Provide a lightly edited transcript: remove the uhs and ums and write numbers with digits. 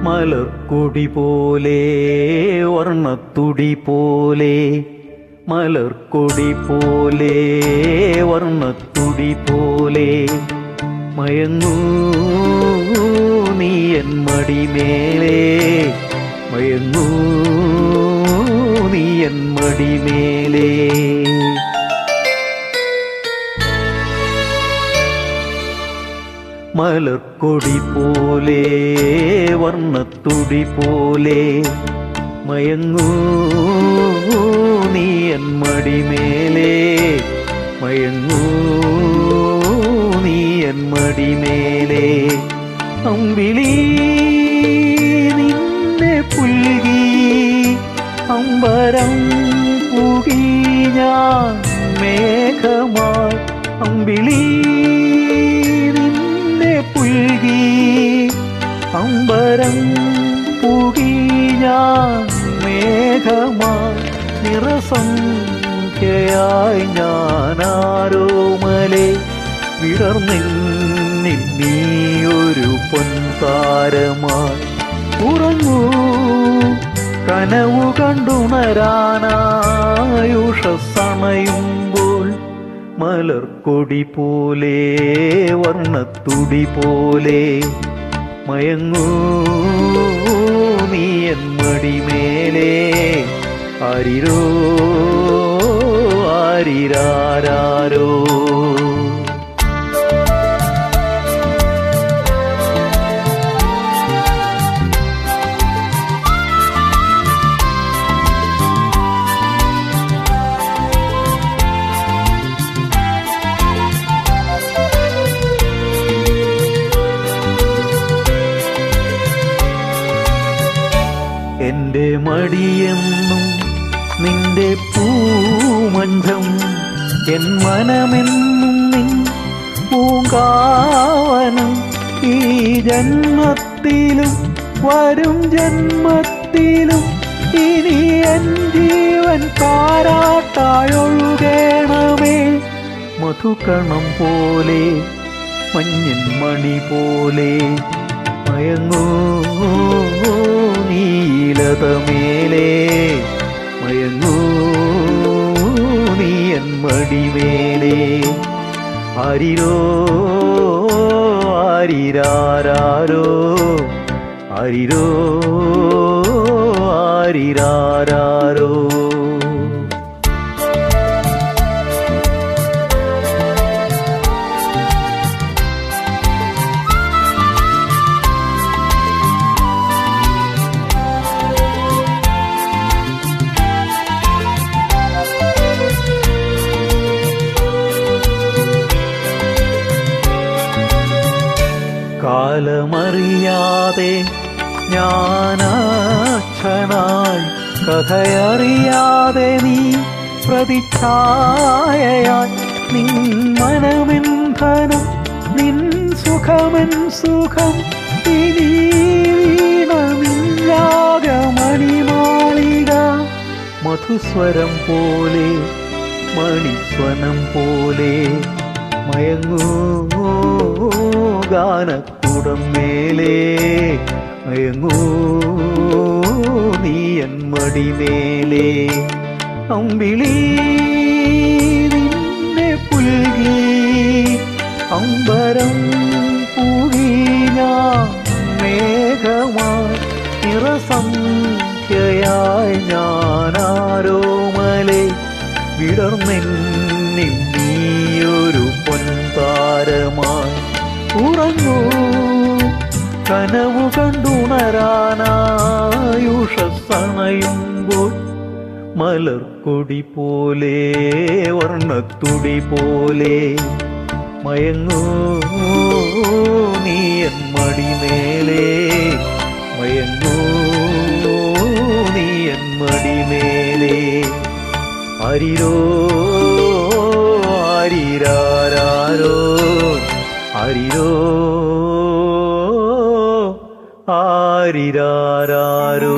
മലർക്കൊടി പോലെ വർണ്ണത്തുടി പോലെ, മലർക്കൊടി പോലെ വർണ്ണത്തുടി പോലെ മയങ്ങൂ നീ എൻ മടിമേലേ, മയങ്ങൂ നീ എൻ മടിമേലേ. മലർക്കൊടി പോലെ വർണ്ണത്തുടി പോലെ മയങ്ങൂ നീ എൻ മടിമേലേ, മയങ്ങൂ നീ എൻ മടിമേലേ. അമ്പിളി നിന്നെ പുൽകി അമ്പരം പുകി ഞാൻ മേഘമായി, അമ്പിളി നിന്നെ പുൽകി അമ്പരം പുകി ഞാൻ മേഘമായി, നിറസംഖ്യയായി ഞാനാരോമലേ വിടർന്നിന്നിൽ നീയൊരു പൊൻതാരമായി. ഉറങ്ങൂ കനവു കണ്ടുണരാനായുഷസണയുമ്പോൾ, മലർക്കൊടി പോലെ വർണ്ണത്തുടി പോലെ മയങ്ങൂ നീ എൻ മടിമേലേ. ആരിരോ ആരിരാരോ. എന്റെ മടിയെന്നും നിന്റെ പൂമഞ്ചം, എൻ മനമെന്നും നിൻ പൂങ്കാവനം. ഈ ജന്മത്തിലും വരും ജന്മത്തിലും ഇനി എൻ ജീവൻ താരാട്ടായൊഴുകണമേ. മധുകണം പോലെ മഞ്ഞൻ മണി പോലെ മയങ്ങൂ നീലതമേലേ, മയങ്ങൂ നീ എൻ മടിമേലേ. ആരിരോ ആരിരാരോ, ആരിരോ ആരിരാരോ. കാലമറിയാതെ ഞാനാച്ഛനായി, കഥയറിയാതെ നീ പ്രതിച്ഛായയായി. നിൻ മനമെന്ധനം നിൻ സുഖമൻ സുഖം, ഇനി വീണമില്ലാകമണിമാളിക. മധുസ്വരം പോലെ മണിസ്വനം പോലെ മയങ്ങൂ ഗാനക്കുടം മേലേ, മയങ്ങൂ നീ എൻ മടിമേലേ. അമ്പിളി നിന്നെ പുൽകി അമ്പരം പുകി ഞാൻ മേഘമായി, നിറസംഖ്യയായി ഞാനാരോമലേ വിടർന്നെന്നിൽ നീയൊരു പൊൻതാരമായി. ഉറങ്ങൂ കനവു കണ്ടുണരാനായുഷസണയുമ്പോൾ, മലർക്കൊടി പോലെ വർണ്ണത്തുടി പോലെ മയങ്ങൂ നീ എൻ മടിമേലേ, മയങ്ങൂ നീ എൻ മടിമേലേ. ആരിരോ ആരിരാരോ, ആരിരോ ആരിരാരോ.